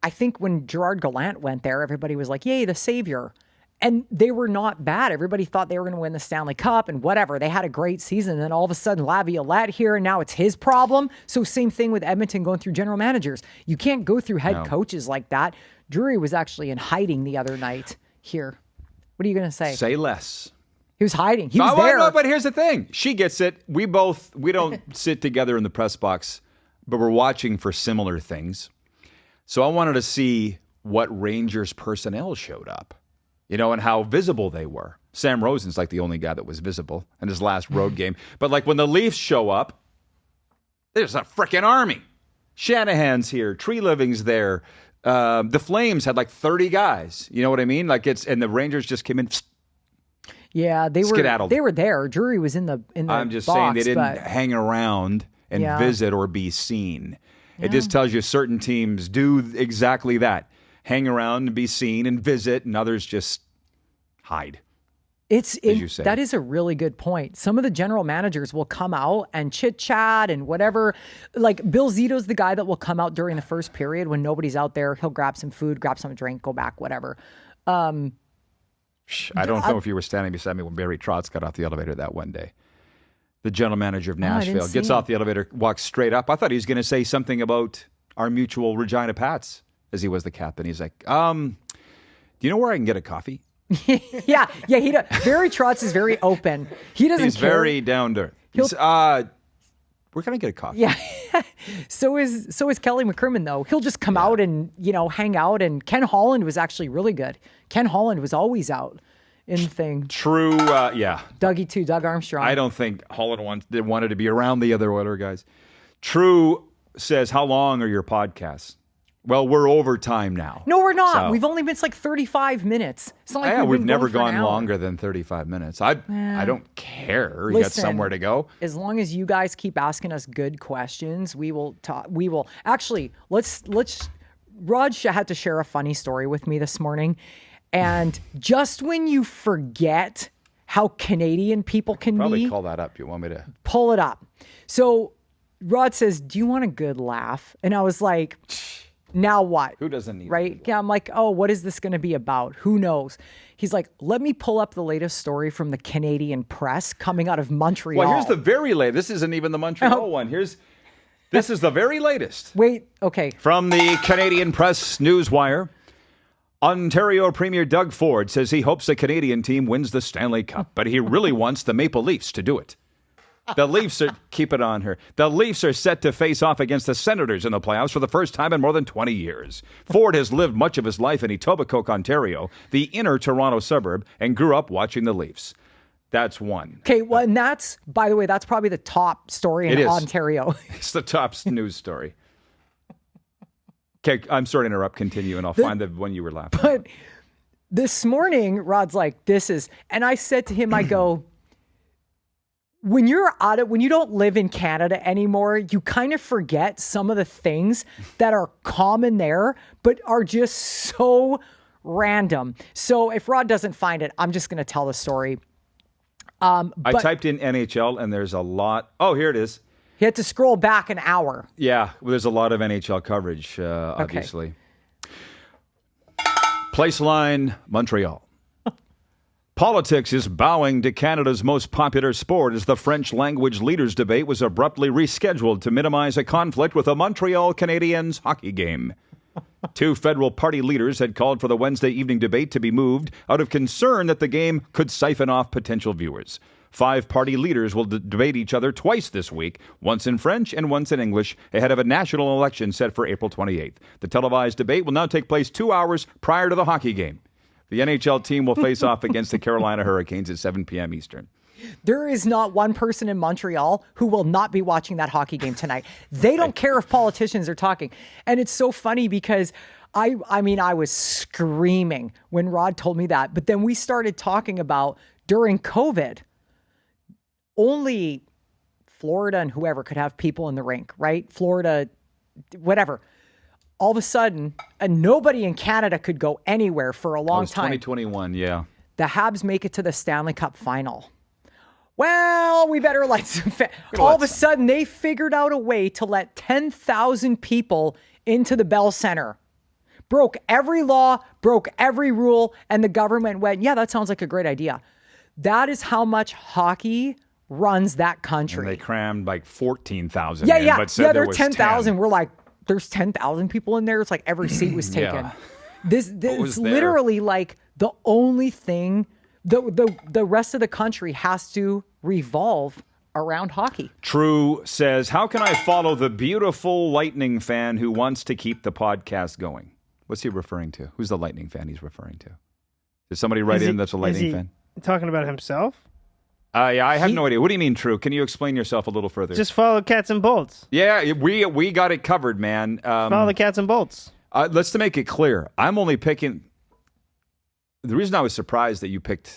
[SPEAKER 3] I think when Gerard Gallant went there, everybody was like, yay, the savior. And they were not bad. Everybody thought they were going to win the Stanley Cup and whatever. They had a great season. And then all of a sudden, Laviolette here, and now it's his problem. So same thing with Edmonton going through general managers. You can't go through head coaches like that. Drury was actually in hiding the other night here. What are you going to say?
[SPEAKER 2] Say less.
[SPEAKER 3] He was hiding. He was there.
[SPEAKER 2] No, but here's the thing. She gets it. We don't sit together in the press box, but we're watching for similar things. So I wanted to see what Rangers personnel showed up, and how visible they were. Sam Rosen's like the only guy that was visible in his last road game. But like when the Leafs show up, there's a freaking army. Shanahan's here. Tree Living's there. The Flames had like 30 guys. You know what I mean? And the Rangers just came in.
[SPEAKER 3] Yeah, they
[SPEAKER 2] skedaddled.
[SPEAKER 3] They were there. Drury was in the
[SPEAKER 2] I'm just
[SPEAKER 3] box,
[SPEAKER 2] saying they didn't hang around and visit or be seen. It just tells you certain teams do exactly that. Hang around and be seen and visit, and others just hide.
[SPEAKER 3] That is a really good point. Some of the general managers will come out and chit chat and whatever. Like Bill Zito's the guy that will come out during the first period when nobody's out there. He'll grab some food, grab some drink, go back, whatever.
[SPEAKER 2] I don't know if you were standing beside me when Barry Trotz got off the elevator that one day. The general manager of Nashville gets off the elevator, walks straight up. I thought he was going to say something about our mutual Regina Pats as he was the captain. He's like, do you know where I can get a coffee?
[SPEAKER 3] yeah. He does. Barry Trotz is very open. He doesn't.
[SPEAKER 2] He's
[SPEAKER 3] care.
[SPEAKER 2] very down to earth. He's, where can I get a coffee?
[SPEAKER 3] Yeah. So is Kelly McCrimmon though. He'll just come out and hang out. And Ken Holland was actually really good. Ken Holland was always out in the thing.
[SPEAKER 2] True. Yeah.
[SPEAKER 3] Dougie too. Doug Armstrong.
[SPEAKER 2] I don't think Holland wanted to be around the other Oiler guys. True says, how long are your podcasts? Well, we're over time now.
[SPEAKER 3] No, we're not. So, we've only been like 35 minutes. It's not like
[SPEAKER 2] we've never gone longer than 35 minutes. I don't care. You got somewhere to go.
[SPEAKER 3] As long as you guys keep asking us good questions, we will talk. We will actually let's. Raj had to share a funny story with me this morning, and just when you forget how Canadian people can
[SPEAKER 2] probably call that up. You want me to
[SPEAKER 3] pull it up? So Rod says, "Do you want a good laugh?" And I was like. Now what?
[SPEAKER 2] Who doesn't need
[SPEAKER 3] right? Yeah, I'm like, oh, what is this going to be about? Who knows? He's like, let me pull up the latest story from the Canadian press coming out of Montreal.
[SPEAKER 2] Well, here's the very latest. This isn't even the Montreal one. This is the very latest.
[SPEAKER 3] Wait, okay.
[SPEAKER 2] From the Canadian Press Newswire, Ontario Premier Doug Ford says he hopes the Canadian team wins the Stanley Cup, but he really wants the Maple Leafs to do it. The Leafs keep it on her. The Leafs are set to face off against the Senators in the playoffs for the first time in more than 20 years. Ford has lived much of his life in Etobicoke, Ontario, the inner Toronto suburb, and grew up watching the Leafs. That's one.
[SPEAKER 3] Okay, well, and that's, by the way, that's probably the top story in Ontario.
[SPEAKER 2] It's the top news story. Okay, I'm sorry to interrupt. Continue, and I'll find the one you were laughing
[SPEAKER 3] at.
[SPEAKER 2] But
[SPEAKER 3] this morning, Rod's like, and I said to him, I go, when you don't live in Canada anymore, you kind of forget some of the things that are common there, but are just so random. So if Rod doesn't find it, I'm just going to tell the story.
[SPEAKER 2] I typed in NHL and there's a lot. Oh, here it is.
[SPEAKER 3] He had to scroll back an hour.
[SPEAKER 2] Yeah, well, there's a lot of NHL coverage, obviously. Okay. Placeline, Montreal. Politics is bowing to Canada's most popular sport as the French language leaders debate was abruptly rescheduled to minimize a conflict with a Montreal Canadiens hockey game. Two federal party leaders had called for the Wednesday evening debate to be moved out of concern that the game could siphon off potential viewers. 5 party leaders will debate each other twice this week, once in French and once in English, ahead of a national election set for April 28th. The televised debate will now take place 2 hours prior to the hockey game. The NHL team will face off against the Carolina Hurricanes at 7 p.m. Eastern.
[SPEAKER 3] There is not one person in Montreal who will not be watching that hockey game tonight. They don't care if politicians are talking. And it's so funny because I was screaming when Rod told me that. But then we started talking about during COVID, only Florida and whoever could have people in the rink, right? Florida, whatever. All of a sudden, and nobody in Canada could go anywhere for a long time.
[SPEAKER 2] 2021, yeah.
[SPEAKER 3] The Habs make it to the Stanley Cup final. Well, we better let some all of a sudden, they figured out a way to let 10,000 people into the Bell Center. Broke every law, broke every rule, and the government went, yeah, that sounds like a great idea. That is how much hockey runs that country.
[SPEAKER 2] And they crammed like 14,000
[SPEAKER 3] yeah.
[SPEAKER 2] but said
[SPEAKER 3] there were 10,000. We're like, there's 10,000 people in there. It's like every seat was taken.
[SPEAKER 2] Yeah.
[SPEAKER 3] This it's literally like the only thing, the rest of the country has to revolve around hockey.
[SPEAKER 2] True says, how can I follow the beautiful Lightning fan who wants to keep the podcast going? What's he referring to? Who's the Lightning fan he's referring to? Did somebody write
[SPEAKER 1] Is
[SPEAKER 2] in
[SPEAKER 1] he-
[SPEAKER 2] that's a
[SPEAKER 1] is
[SPEAKER 2] Lightning
[SPEAKER 1] he
[SPEAKER 2] fan?
[SPEAKER 1] Talking about himself?
[SPEAKER 2] Yeah, I have no idea. What do you mean, True? Can you explain yourself a little further?
[SPEAKER 1] Just follow Cats and Bolts.
[SPEAKER 2] Yeah, we got it covered, man.
[SPEAKER 1] Follow the Cats and Bolts.
[SPEAKER 2] Let's to make it clear, I'm only picking. The reason I was surprised that you picked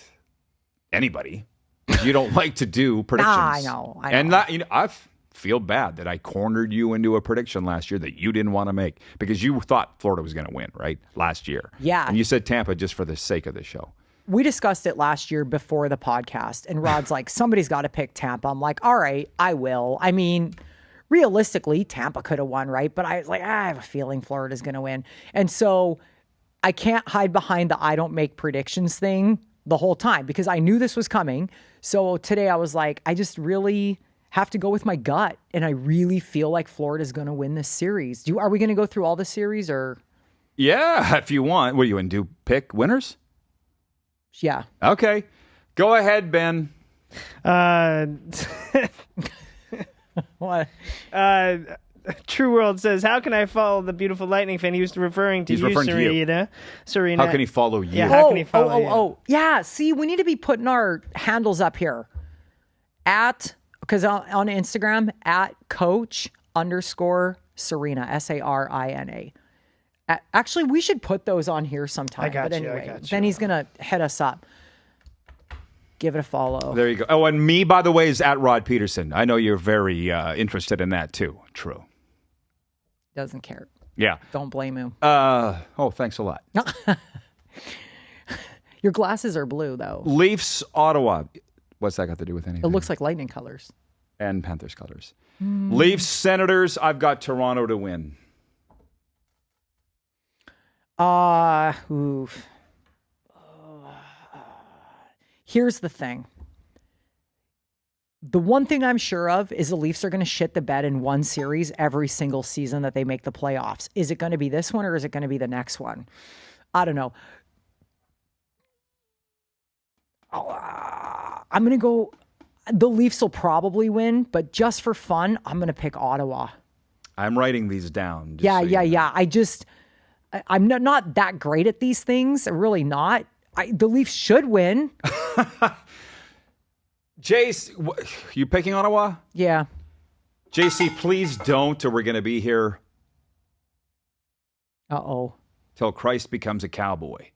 [SPEAKER 2] anybody is you don't like to do predictions.
[SPEAKER 3] I know.
[SPEAKER 2] And that, I feel bad that I cornered you into a prediction last year that you didn't want to make because you thought Florida was going to win, right? Last year.
[SPEAKER 3] Yeah.
[SPEAKER 2] And you said Tampa just for the sake of the show.
[SPEAKER 3] We discussed it last year before the podcast, and Rod's like, somebody's got to pick Tampa. I'm like, all right, I will. I mean, realistically, Tampa could have won, right? But I was like, I have a feeling Florida's going to win. And so I can't hide behind the I don't make predictions thing the whole time because I knew this was coming. So today I was like, I just really have to go with my gut, and I really feel like Florida's going to win this series. Are we going to go through all the series or?
[SPEAKER 2] Yeah, if you want. What do you want to do? Pick winners?
[SPEAKER 3] Yeah.
[SPEAKER 2] Okay. Go ahead, Ben.
[SPEAKER 3] What?
[SPEAKER 1] True World says, how can I follow the beautiful Lightning fan? He was referring to
[SPEAKER 2] He's
[SPEAKER 1] you,
[SPEAKER 2] referring to you.
[SPEAKER 1] Sarina. Sarina.
[SPEAKER 2] How can he follow you?
[SPEAKER 1] Yeah, how can he follow you?
[SPEAKER 3] Yeah. See, we need to be putting our handles up here because on Instagram, @coach_Sarina, Sarina. Actually, we should put those on here sometime.
[SPEAKER 1] I got
[SPEAKER 3] but
[SPEAKER 1] you, I
[SPEAKER 3] anyway,
[SPEAKER 1] got you.
[SPEAKER 3] then he's going to hit us up. Give it a follow.
[SPEAKER 2] There you go. Oh, and me, by the way, is @Rod Peterson. I know you're very interested in that too. True.
[SPEAKER 3] Doesn't care.
[SPEAKER 2] Yeah.
[SPEAKER 3] Don't blame him.
[SPEAKER 2] Thanks a lot.
[SPEAKER 3] Your glasses are blue, though.
[SPEAKER 2] Leafs, Ottawa. What's that got to do with anything?
[SPEAKER 3] It looks like Lightning colors.
[SPEAKER 2] And Panthers colors. Leafs, Senators. I've got Toronto to win.
[SPEAKER 3] Here's the thing. The one thing I'm sure of is the Leafs are going to shit the bed in one series every single season that they make the playoffs. Is it going to be this one or is it going to be the next one? I don't know. I'm going to go. The Leafs will probably win, but just for fun, I'm going to pick Ottawa.
[SPEAKER 2] I'm writing these down.
[SPEAKER 3] Yeah. I'm not that great at these things. I'm really not. The Leafs should win.
[SPEAKER 2] Jace, you picking Ottawa?
[SPEAKER 3] Yeah.
[SPEAKER 2] JC, please don't, or we're going to be here
[SPEAKER 3] Uh-oh.
[SPEAKER 2] till Christ becomes a cowboy.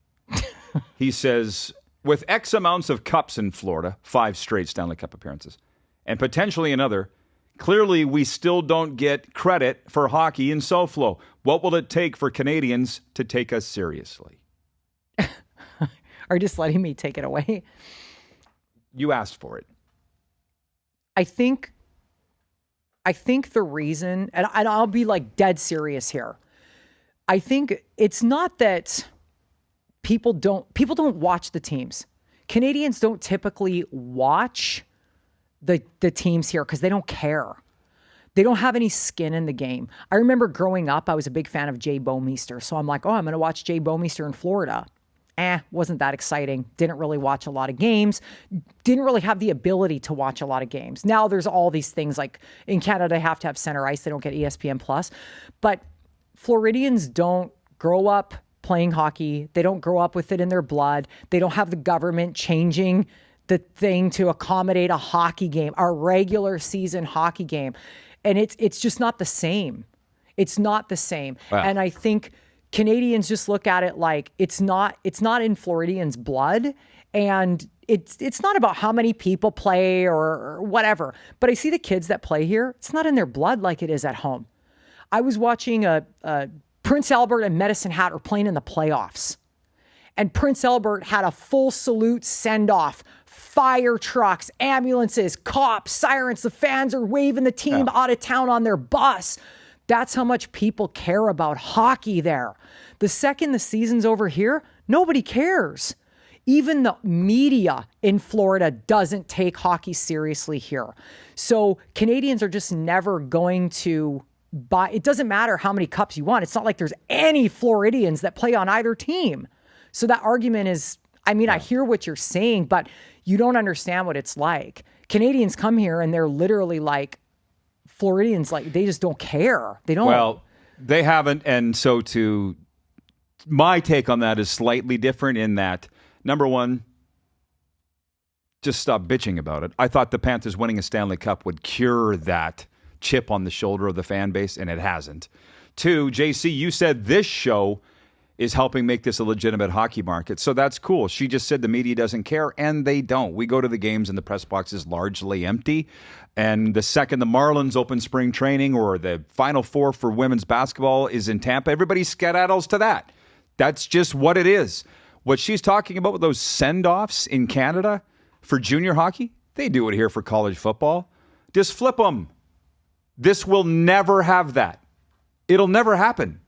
[SPEAKER 2] He says, with X amounts of cups in Florida, 5 straight Stanley Cup appearances, and potentially another, clearly we still don't get credit for hockey in SoFlo. What will it take for Canadians to take us seriously?
[SPEAKER 3] Are you just letting me take it away?
[SPEAKER 2] You asked for it.
[SPEAKER 3] I think the reason, and I'll be like dead serious here. I think it's not that people don't watch the teams. Canadians don't typically watch the teams here because they don't care. They don't have any skin in the game. I remember growing up, I was a big fan of Jay Bouwmeester. So I'm like, I'm going to watch Jay Bouwmeester in Florida. Wasn't that exciting. Didn't really watch a lot of games. Didn't really have the ability to watch a lot of games. Now there's all these things like in Canada, they have to have center ice. They don't get ESPN Plus. But Floridians don't grow up playing hockey. They don't grow up with it in their blood. They don't have the government changing the thing to accommodate a hockey game, a regular season hockey game. And it's just not the same. It's not the same.
[SPEAKER 2] Wow.
[SPEAKER 3] And I think Canadians just look at it like it's not in Floridians' blood, and it's not about how many people play or whatever. But I see the kids that play here, it's not in their blood like it is at home. I was watching Prince Albert and Medicine Hat are playing in the playoffs. And Prince Albert had a full salute send-off, fire trucks, ambulances, cops, sirens. The fans are waving the team out of town on their bus. That's how much people care about hockey there. The second the season's over here, nobody cares. Even the media in Florida doesn't take hockey seriously here. So Canadians are just never going to buy. It doesn't matter how many cups you want. It's not like there's any Floridians that play on either team. So that argument is, I hear what you're saying, but you don't understand what it's like. Canadians come here and they're literally like, Floridians, like, they just don't care. They don't.
[SPEAKER 2] Well, they haven't, and so to My take on that is slightly different in that, number one, just stop bitching about it. I thought the Panthers winning a Stanley Cup would cure that chip on the shoulder of the fan base, and it hasn't. Two, JC, you said this show is helping make this a legitimate hockey market. So that's cool. She just said the media doesn't care, and they don't. We go to the games and the press box is largely empty. And the second the Marlins open spring training or the Final Four for women's basketball is in Tampa, everybody skedaddles to that. That's just what it is. What she's talking about with those send-offs in Canada for junior hockey, they do it here for college football. Just flip them. This will never have that. It'll never happen.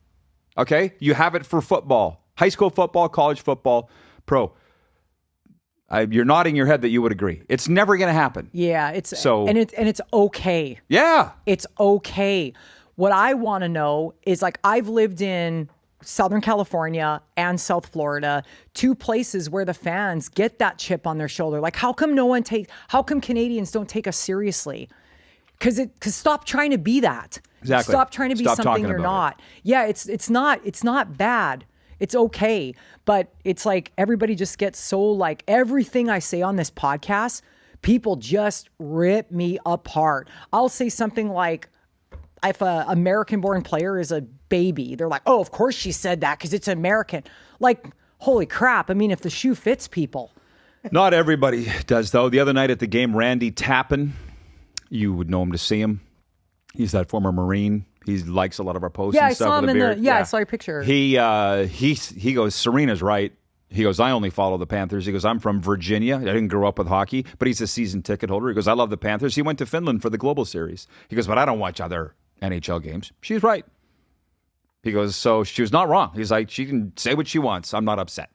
[SPEAKER 2] Okay? You have it for football. High school football, college football, pro. You're nodding your head that you would agree. It's never going to happen.
[SPEAKER 3] Yeah, it's okay.
[SPEAKER 2] Yeah.
[SPEAKER 3] It's okay. What I want to know is, like, I've lived in Southern California and South Florida, two places where the fans get that chip on their shoulder. Like, how come Canadians don't take us seriously? Because stop trying to be that.
[SPEAKER 2] Exactly.
[SPEAKER 3] Stop trying to be something you're not. Yeah, it's not bad. It's okay. But it's like everybody just gets so, like, everything I say on this podcast, people just rip me apart. I'll say something like, if an American-born player is a baby, they're like, oh, of course she said that because it's American. Like, holy crap. I mean, if the shoe fits people.
[SPEAKER 2] Not everybody does, though. The other night at the game, Randy Tappan, you would know him to see him. He's that former Marine. He likes a lot of our posts and stuff.
[SPEAKER 3] I saw him
[SPEAKER 2] with a beard.
[SPEAKER 3] I saw your picture.
[SPEAKER 2] He goes, Sarina's right. He goes, I only follow the Panthers. He goes, I'm from Virginia. I didn't grow up with hockey, but he's a season ticket holder. He goes, I love the Panthers. He went to Finland for the Global Series. He goes, but I don't watch other NHL games. She's right. He goes, so she was not wrong. He's like, she can say what she wants. I'm not upset.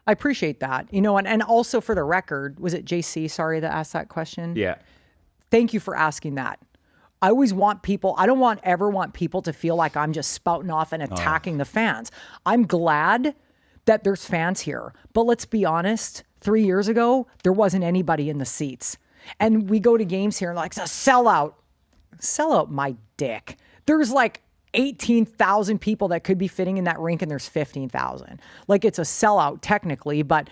[SPEAKER 3] I appreciate that. And also for the record, was it JC, sorry, that asked that question?
[SPEAKER 2] Yeah.
[SPEAKER 3] Thank you for asking that. I always want people, I don't ever want people to feel like I'm just spouting off and attacking the fans. I'm glad that there's fans here. But let's be honest, 3 years ago, there wasn't anybody in the seats. And we go to games here and like, it's a sellout. Sellout my dick. There's like 18,000 people that could be fitting in that rink and there's 15,000. Like, it's a sellout technically, but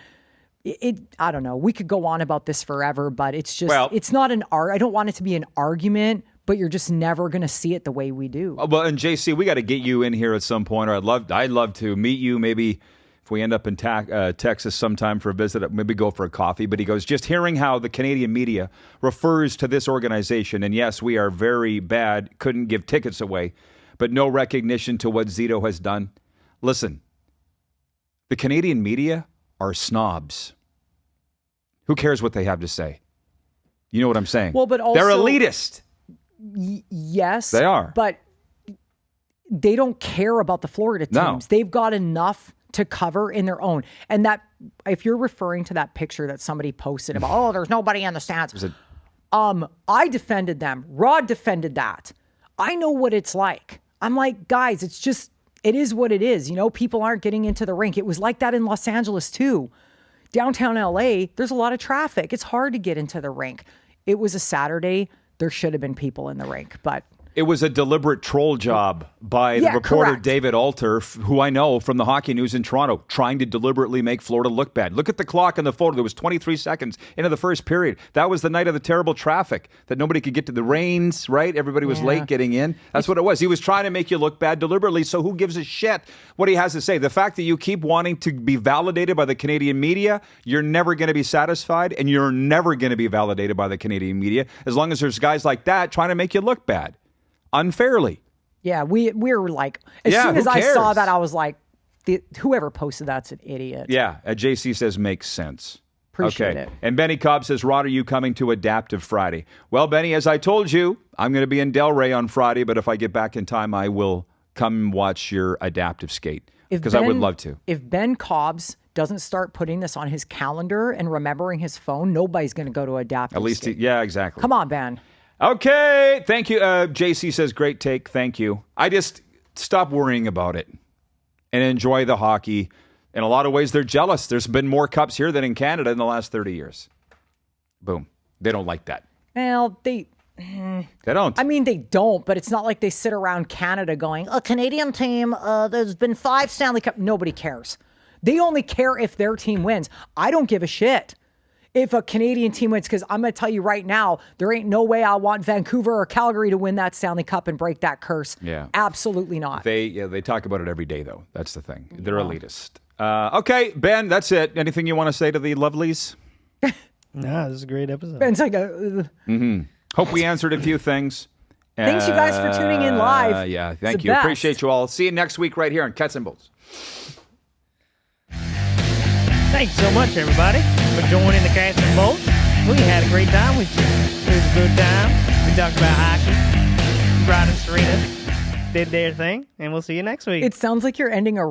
[SPEAKER 3] I don't know. We could go on about this forever, but it's just, it's not I don't want it to be an argument, but you're just never going to see it the way we do.
[SPEAKER 2] Well, and JC, we got to get you in here at some point, or I'd love to meet you. Maybe if we end up in Texas sometime for a visit, maybe go for a coffee. But he goes, just hearing how the Canadian media refers to this organization, and yes, we are very bad, couldn't give tickets away, but no recognition to what Zito has done. Listen, the Canadian media are snobs. Who cares what they have to say? You know what I'm saying?
[SPEAKER 3] Well, but also,
[SPEAKER 2] they're elitist.
[SPEAKER 3] Yes,
[SPEAKER 2] they are.
[SPEAKER 3] But they don't care about the Florida teams.
[SPEAKER 2] No.
[SPEAKER 3] They've got enough to cover in their own. And that, if you're referring to that picture that somebody posted about, oh, there's nobody in the stands. I defended them. Rod defended that. I know what it's like. I'm like, guys, it is what it is. You know, people aren't getting into the rink. It was like that in Los Angeles too. Downtown LA, there's a lot of traffic. It's hard to get into the rink. It was a Saturday. There should have been people in the rink, but
[SPEAKER 2] it was a deliberate troll job by the reporter,
[SPEAKER 3] correct.
[SPEAKER 2] David Alter, who I know from the Hockey News in Toronto, trying to deliberately make Florida look bad. Look at the clock in the photo. There was 23 seconds into the first period. That was the night of the terrible traffic, that nobody could get to the rains, right? Everybody was late getting in. That's what it was. He was trying to make you look bad deliberately, so who gives a shit what he has to say? The fact that you keep wanting to be validated by the Canadian media, you're never going to be satisfied, and you're never going to be validated by the Canadian media as long as there's guys like that trying to make you look bad. Unfairly.
[SPEAKER 3] Yeah, we were like, as soon as I saw that, I was like, whoever posted that's an idiot.
[SPEAKER 2] Yeah, JC says makes sense.
[SPEAKER 3] Appreciate it.
[SPEAKER 2] And Benny Cobb says, Rod, are you coming to Adaptive Friday? Well, Benny, as I told you, I'm going to be in Delray on Friday, but if I get back in time, I will come watch your Adaptive skate, because I would love to.
[SPEAKER 3] If Ben Cobbs doesn't start putting this on his calendar and remembering his phone, nobody's going to go to Adaptive
[SPEAKER 2] At least,
[SPEAKER 3] skate.
[SPEAKER 2] yeah, exactly.
[SPEAKER 3] Come on, Ben.
[SPEAKER 2] Okay, thank you. JC says, great take, thank you. I just stop worrying about it and enjoy the hockey. In a lot of ways, they're jealous. There's been more cups here than in Canada in the last 30 years. Boom. They don't like that.
[SPEAKER 3] Well,
[SPEAKER 2] They don't.
[SPEAKER 3] I mean, they don't, but it's not like they sit around Canada going, a Canadian team, there's been 5 Stanley Cup. Nobody cares. They only care if their team wins. I don't give a shit if a Canadian team wins, because I'm going to tell you right now, there ain't no way I want Vancouver or Calgary to win that Stanley Cup and break that curse.
[SPEAKER 2] Yeah.
[SPEAKER 3] Absolutely not.
[SPEAKER 2] They talk about it every day, though. That's the thing. They're elitist. Okay, Ben, that's it. Anything you want to say to the lovelies?
[SPEAKER 1] No, this is a great episode.
[SPEAKER 3] Ben's like,
[SPEAKER 2] Hope we answered a few things.
[SPEAKER 3] thanks you guys for tuning in live.
[SPEAKER 2] Yeah,
[SPEAKER 3] It's
[SPEAKER 2] thank
[SPEAKER 3] the
[SPEAKER 2] you.
[SPEAKER 3] best.
[SPEAKER 2] Appreciate you all. See you next week right here on Cats and Bolts.
[SPEAKER 1] Thanks so much, everybody, for joining the Cats and Bolts. We had a great time with you. It was a good time. We talked about hockey. Rod and Sarina did their thing, and we'll see you next week.
[SPEAKER 3] It sounds like you're ending a